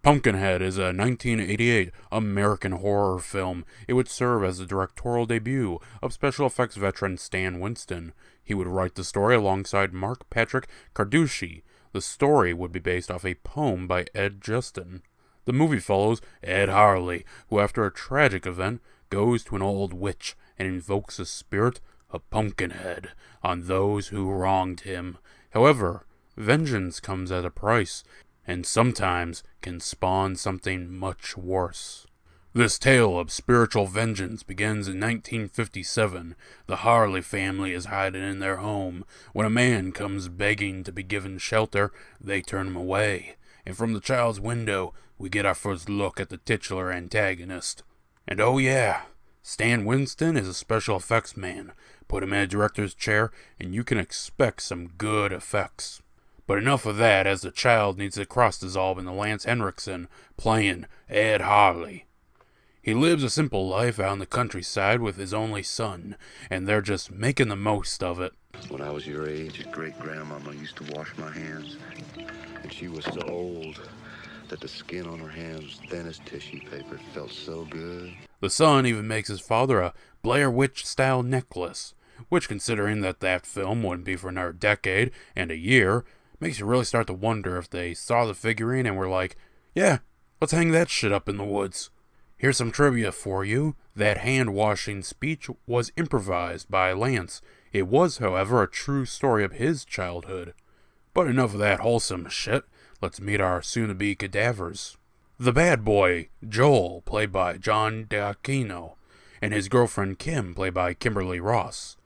Pumpkinhead is a 1988 American horror film. It would serve as the directorial debut of special effects veteran Stan Winston. He would write the story alongside Mark Patrick Carducci. The story would be based off a poem by Ed Justin. The movie follows Ed Harley, who after a tragic event goes to an old witch and invokes the spirit of Pumpkinhead on those who wronged him. However, vengeance comes at a price, and sometimes can spawn something much worse. This tale of spiritual vengeance begins in 1957. The Harley family is hiding in their home. When a man comes begging to be given shelter, they turn him away. And from the child's window, we get our first look at the titular antagonist. And oh yeah, Stan Winston is a special effects man. Put him in a director's chair, and you can expect some good effects. But enough of that, as the child needs to cross-dissolve into Lance Henriksen, playing Ed Harley. He lives a simple life out in the countryside with his only son, and they're just making the most of it. When I was your age, your great-grandmama used to wash my hands, and she was so old that the skin on her hands was thin as tissue paper. It felt so good. The son even makes his father a Blair Witch-style necklace, which, considering that film wouldn't be for another decade and a year, makes you really start to wonder if they saw the figurine and were like, yeah, let's hang that shit up in the woods. Here's some trivia for you. That hand-washing speech was improvised by Lance. It was, however, a true story of his childhood. But enough of that wholesome shit. Let's meet our soon-to-be cadavers. The bad boy, Joel, played by John D'Aquino, and his girlfriend Kim, played by Kimberly Ross.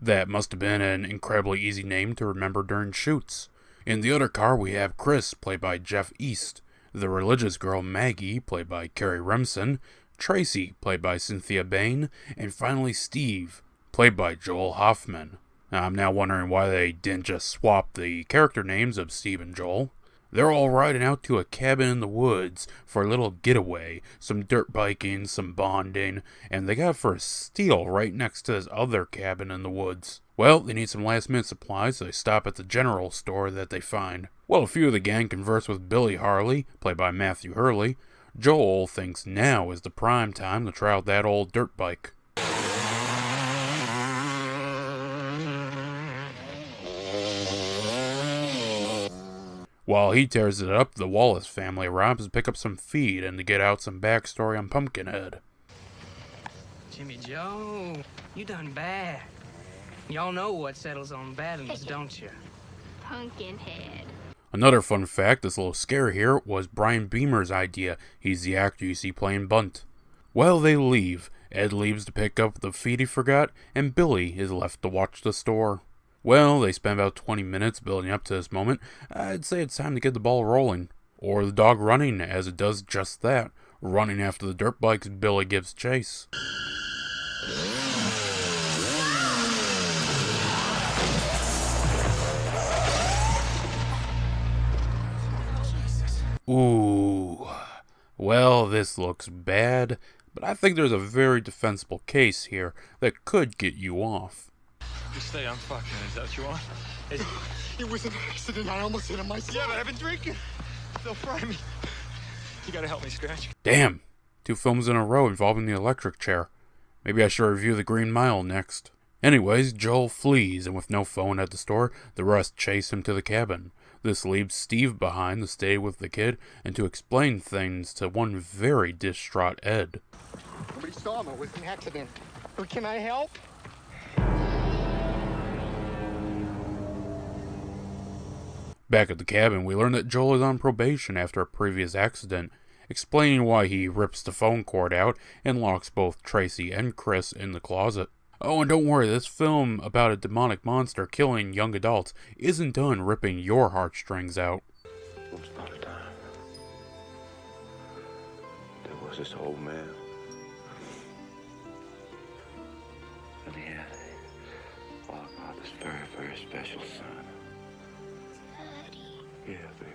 That must have been an incredibly easy name to remember during shoots. In the other car, we have Chris, played by Jeff East, the religious girl Maggie, played by Carrie Remsen, Tracy, played by Cynthia Bain, and finally Steve, played by Joel Hoffman. Now, I'm now wondering why they didn't just swap the character names of Steve and Joel. They're all riding out to a cabin in the woods for a little getaway, some dirt biking, some bonding, and they got it for a steal right next to this other cabin in the woods. Well, they need some last-minute supplies, so they stop at the general store that they find. Well, a few of the gang converse with Billy Harley, played by Matthew Hurley. Joel thinks now is the prime time to try out that old dirt bike. While he tears it up, the Wallace family arrives to pick up some feed and to get out some backstory on Pumpkinhead. Jimmy Joe, you done bad. Y'all know what settles on bad ones, don't you? Pumpkinhead. Another fun fact that's a little scary here was Brian Beamer's idea. He's the actor you see playing Bunt. Well, they leave. Ed leaves to pick up the feed he forgot, and Billy is left to watch the store. Well, they spend about 20 minutes building up to this moment. I'd say it's time to get the ball rolling. Or the dog running, as it does just that. Running after the dirt bikes, Billy gives chase. Ooh. Well, this looks bad, but I think there's a very defensible case here that could get you off. You say I'm fucking, is that what you want? It was an accident. I almost hit him myself. Yeah, but I've been drinking. They'll fry me. You gotta help me, Scratch. Damn. 2 films in a row involving the electric chair. Maybe I should review The Green Mile next. Anyways, Joel flees, and with no phone at the store, the rest chase him to the cabin. This leaves Steve behind to stay with the kid and to explain things to one very distraught Ed. Nobody saw him. It was an accident. But can I help? Back at the cabin, we learn that Joel is on probation after a previous accident, explaining why he rips the phone cord out and locks both Tracy and Chris in the closet. Oh, and don't worry, this film about a demonic monster killing young adults isn't done ripping your heartstrings out. Once upon a time, there was this old man. And he had this very, very special son. Yeah, baby.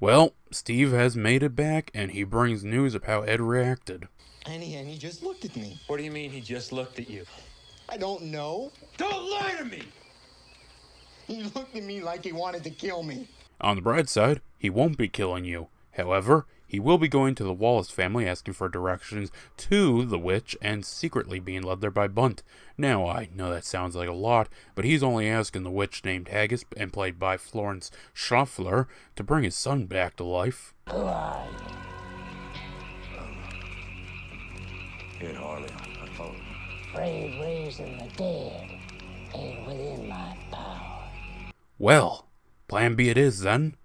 Well, Steve has made it back, and he brings news of how Ed reacted. And he just looked at me. What do you mean he just looked at you? I don't know. Don't lie to me! He looked at me like he wanted to kill me. On the bright side, he won't be killing you. However, he will be going to the Wallace family asking for directions to the witch and secretly being led there by Bunt. Now, I know that sounds like a lot, but he's only asking the witch named Haggis and played by Florence Schaffler to bring his son back to life. Who are you? Ed Harley, I thought. Afraid raising the dead ain't within my power. Well, plan B it is then.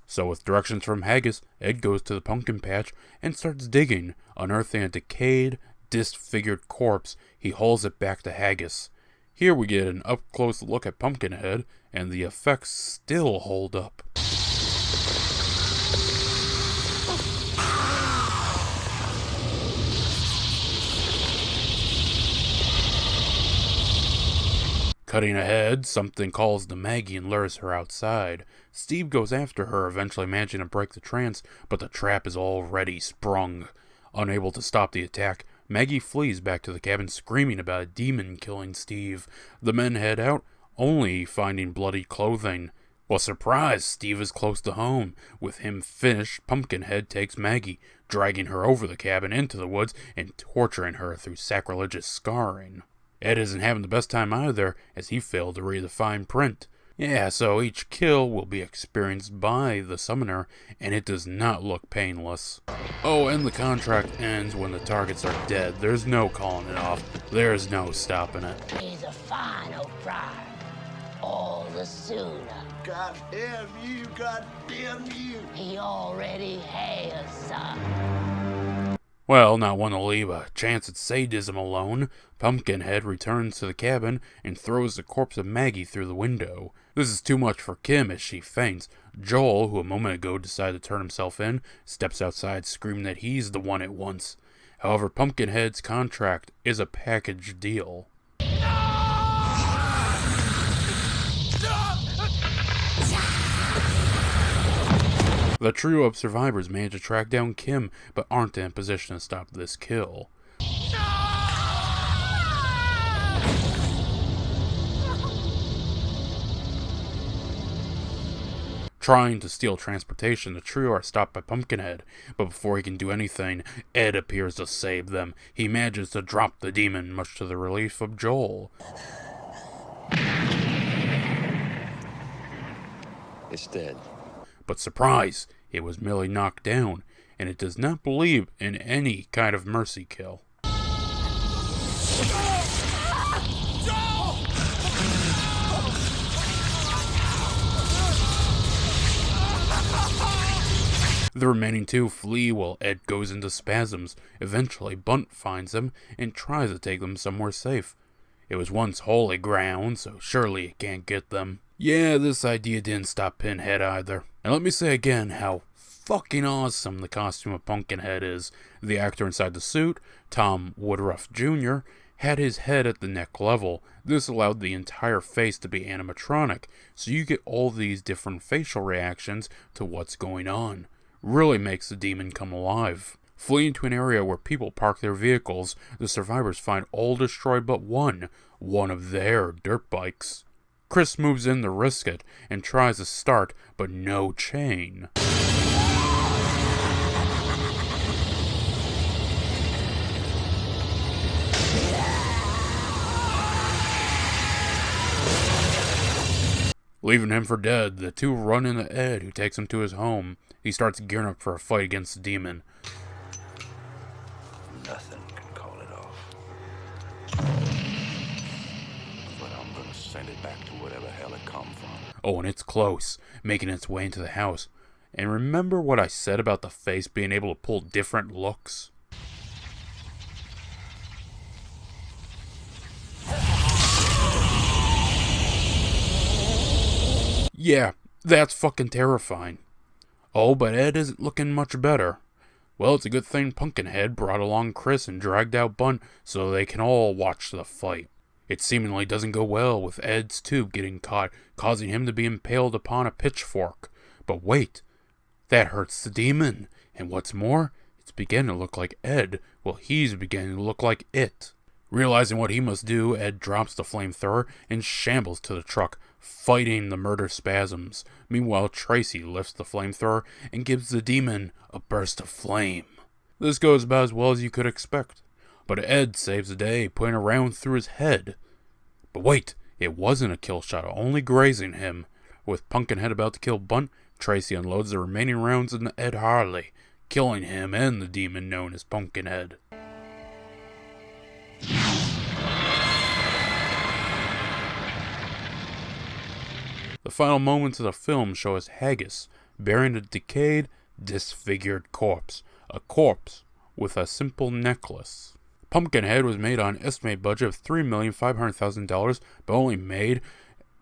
So with directions from Haggis, Ed goes to the pumpkin patch and starts digging, unearthing a decayed, disfigured corpse. He hauls it back to Haggis. Here we get an up-close look at Pumpkinhead, and the effects still hold up. Cutting ahead, something calls to Maggie and lures her outside. Steve goes after her, eventually managing to break the trance, but the trap is already sprung. Unable to stop the attack, Maggie flees back to the cabin screaming about a demon killing Steve. The men head out, only finding bloody clothing. Well, surprise, Steve is close to home. With him finished, Pumpkinhead takes Maggie, dragging her over the cabin into the woods and torturing her through sacrilegious scarring. Ed isn't having the best time either, as he failed to read the fine print. Yeah, so each kill will be experienced by the summoner, and it does not look painless. Oh, and the contract ends when the targets are dead. There's no calling it off. There's no stopping it. He's a fine old friar. All the sooner. God damn you, God damn you. He already has some. Well, not one to leave a chance at sadism alone, Pumpkinhead returns to the cabin and throws the corpse of Maggie through the window. This is too much for Kim as she faints. Joel, who a moment ago decided to turn himself in, steps outside screaming that he's the one at once. However, Pumpkinhead's contract is a package deal. The trio of survivors manage to track down Kim, but aren't in a position to stop this kill. Trying to steal transportation, the trio are stopped by Pumpkinhead, but before he can do anything, Ed appears to save them. He manages to drop the demon, much to the relief of Joel. It's dead. But surprise, it was merely knocked down, and it does not believe in any kind of mercy kill. The remaining two flee while Ed goes into spasms. Eventually, Bunt finds them and tries to take them somewhere safe. It was once holy ground, so surely it can't get them. Yeah, this idea didn't stop Pinhead either. And let me say again how fucking awesome the costume of Pumpkinhead is. The actor inside the suit, Tom Woodruff Jr., had his head at the neck level. This allowed the entire face to be animatronic, so you get all these different facial reactions to what's going on. Really makes the demon come alive. Fleeing to an area where people park their vehicles, the survivors find all destroyed but one of their dirt bikes. Chris moves in to risk it and tries to start, but no chain. Leaving him for dead, the two run into Ed, who takes him to his home. He starts gearing up for a fight against the demon. Nothing can call it off. But I'm gonna send it back to whatever hell it come from. Oh, and it's close, making its way into the house. And remember what I said about the face being able to pull different looks? Yeah, that's fucking terrifying. Oh, but Ed isn't looking much better. Well, it's a good thing Pumpkinhead brought along Chris and dragged out Bunt so they can all watch the fight. It seemingly doesn't go well, with Ed's tube getting caught, causing him to be impaled upon a pitchfork. But wait, that hurts the demon, and what's more, it's beginning to look like Ed. Well, he's beginning to look like it. Realizing what he must do, Ed drops the flamethrower and shambles to the truck, fighting the murder spasms. Meanwhile, Tracy lifts the flamethrower and gives the demon a burst of flame. This goes about as well as you could expect. But Ed saves the day, putting a round through his head. But wait, it wasn't a kill shot, only grazing him. With Pumpkinhead about to kill Bunt, Tracy unloads the remaining rounds into Ed Harley, killing him and the demon known as Pumpkinhead. The final moments of the film show us Haggis burying a decayed, disfigured corpse. A corpse with a simple necklace. Pumpkinhead was made on an estimated budget of $3,500,000, but only made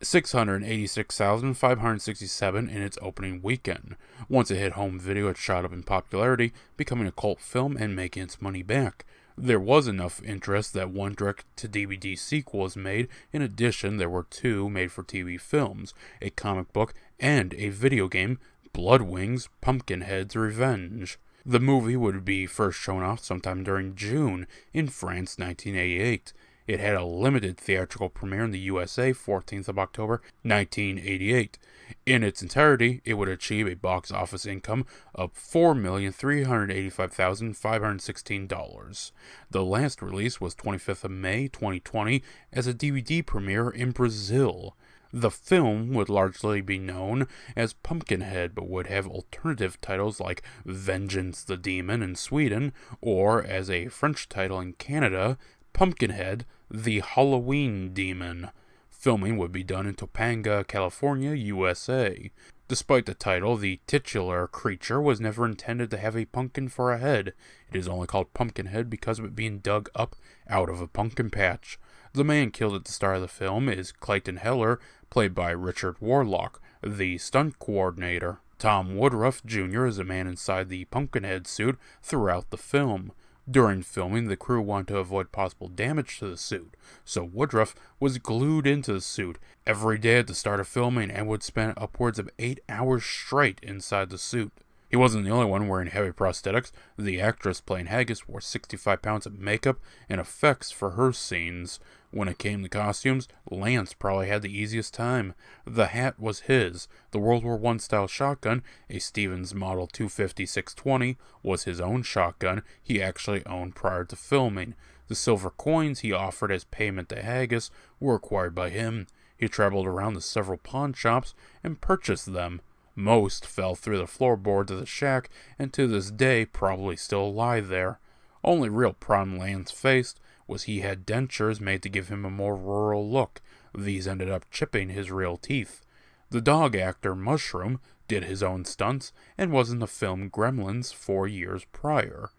$686,567 in its opening weekend. Once it hit home video, it shot up in popularity, becoming a cult film and making its money back. There was enough interest that one direct-to-DVD sequel was made. In addition, there were 2 made-for-TV films, a comic book, and a video game, Bloodwing's Pumpkinhead's Revenge. The movie would be first shown off sometime during June in France, 1988. It had a limited theatrical premiere in the USA, 14th of October, 1988. In its entirety, it would achieve a box office income of $4,385,516. The last release was 25th of May, 2020, as a DVD premiere in Brazil. The film would largely be known as Pumpkinhead, but would have alternative titles like Vengeance the Demon in Sweden, or as a French title in Canada, Pumpkinhead the Halloween Demon. Filming would be done in Topanga, California, USA. Despite the title, the titular creature was never intended to have a pumpkin for a head. It is only called Pumpkinhead because of it being dug up out of a pumpkin patch. The man killed at the start of the film is Clayton Heller, played by Richard Warlock, the stunt coordinator. Tom Woodruff Jr. is a man inside the Pumpkinhead suit throughout the film. During filming, the crew wanted to avoid possible damage to the suit, so Woodruff was glued into the suit every day at the start of filming and would spend upwards of 8 hours straight inside the suit. He wasn't the only one wearing heavy prosthetics. The actress playing Haggis wore 65 pounds of makeup and effects for her scenes. When it came to costumes, Lance probably had the easiest time. The hat was his. The World War I style shotgun, a Stevens Model 250-620, was his own shotgun he actually owned prior to filming. The silver coins he offered as payment to Haggis were acquired by him. He traveled around to several pawn shops and purchased them. Most fell through the floorboards of the shack, and to this day probably still lie there. Only real problem Lance faced was he had dentures made to give him a more rural look. These ended up chipping his real teeth. The dog actor Mushroom did his own stunts and was in the film Gremlins 4 years prior.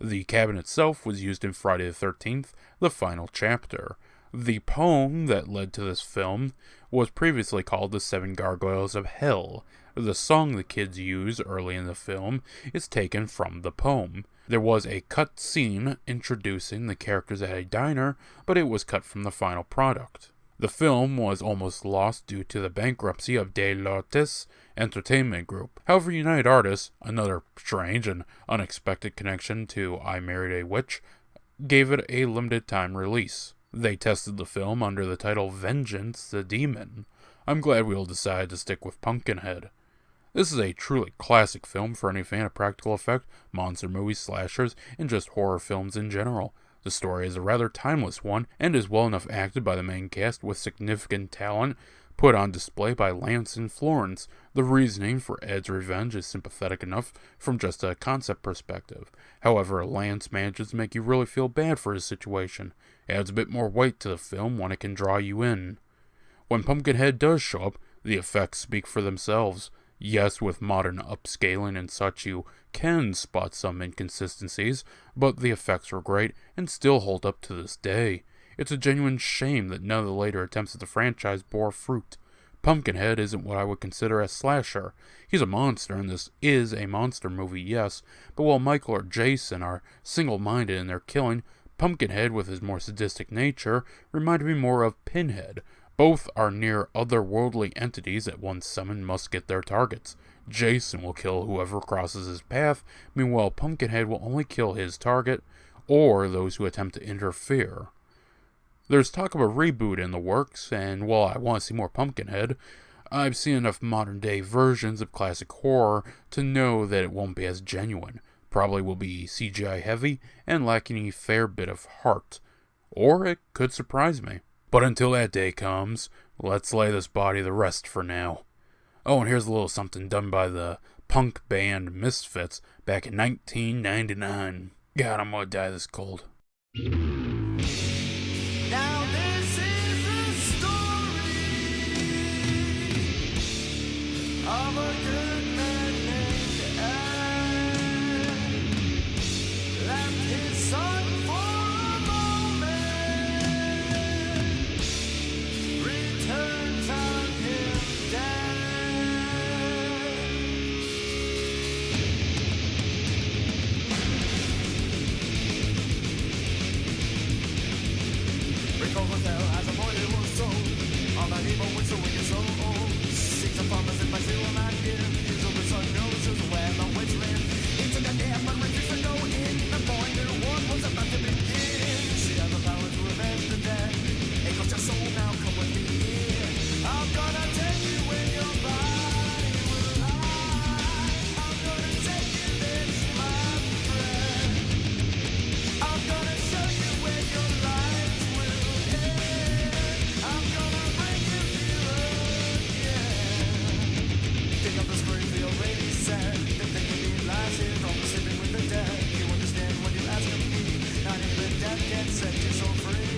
The cabin itself was used in Friday the 13th, the final chapter. The poem that led to this film was previously called The 7 Gargoyles of Hell. The song the kids use early in the film is taken from the poem. There was a cut scene introducing the characters at a diner, but it was cut from the final product. The film was almost lost due to the bankruptcy of De Lotus Entertainment Group. However, United Artists, another strange and unexpected connection to I Married a Witch, gave it a limited time release. They tested the film under the title Vengeance the Demon. I'm glad we all decided to stick with Pumpkinhead. This is a truly classic film for any fan of practical effect, monster movies, slashers, and just horror films in general. The story is a rather timeless one, and is well enough acted by the main cast with significant talent put on display by Lance and Florence. The reasoning for Ed's revenge is sympathetic enough from just a concept perspective. However, Lance manages to make you really feel bad for his situation. It adds a bit more weight to the film when it can draw you in. When Pumpkinhead does show up, the effects speak for themselves. Yes, with modern upscaling and such, you can spot some inconsistencies, but the effects were great and still hold up to this day. It's a genuine shame that none of the later attempts at the franchise bore fruit. Pumpkinhead isn't what I would consider a slasher. He's a monster, and this is a monster movie, yes, but while Michael or Jason are single-minded in their killing, Pumpkinhead, with his more sadistic nature, reminded me more of Pinhead. Both are near otherworldly entities that once summoned must get their targets. Jason will kill whoever crosses his path, meanwhile Pumpkinhead will only kill his target, or those who attempt to interfere. There's talk of a reboot in the works, and while I want to see more Pumpkinhead, I've seen enough modern-day versions of classic horror to know that it won't be as genuine. Probably will be CGI heavy and lacking a fair bit of heart. Or it could surprise me. But until that day comes, let's lay this body to rest for now. Oh, and here's a little something done by the punk band Misfits back in 1999. God, I'm gonna die this cold. Now this is the story of a good man named Anne. Left his son for a moment, returns on him dead. Recall the tale as a boy who was sold on an evil witch so wicked so old. Seeks a promise if I see will not give. His older son knows who's where the witch lives. He took a dare but refused to go in. The boy knew war was about to begin. She has the power to avenge the dead. It goes your soul now, come with me here. I'm gonna take you where your body will lie. I'm gonna take you there, my friend. I'm gonna show you where your life will end. I'm gonna bring you here again. Think of the Springfield lady said that they can be lies here from sleeping with the dead. You understand when you ask of me, not even death can set you so free.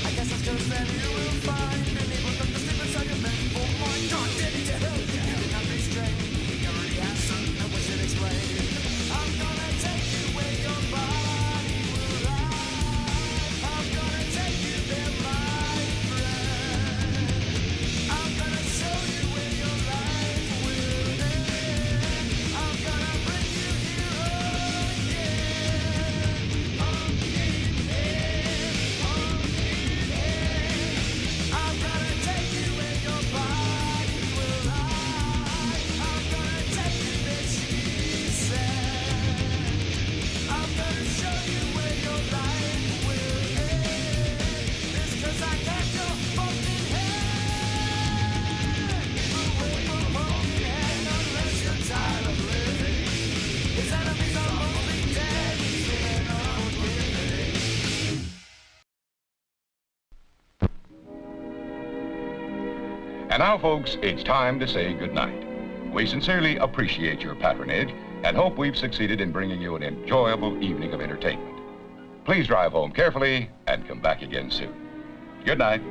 I guess that's cause then you will find an evil that the sleep inside your men. Oh my God, did he to hell? You did not restrain. We already answered, and we should explain. I'm gonna take you where your body will lie. I'm gonna take you there, my friend. I'm gonna show you where your life will end. I'm gonna bring you here again. I'm gonna take you where your body will lie. I'm gonna take you there, she said. I'm gonna show you where your life will end. It's 'cause I can't go Pumpkinhead. Away from Pumpkinhead unless you're tired of living. His enemies are mostly dead. He's living unforgiving. And now, folks, it's time to say goodnight. We sincerely appreciate your patronage and hope we've succeeded in bringing you an enjoyable evening of entertainment. Please drive home carefully and come back again soon. Good night.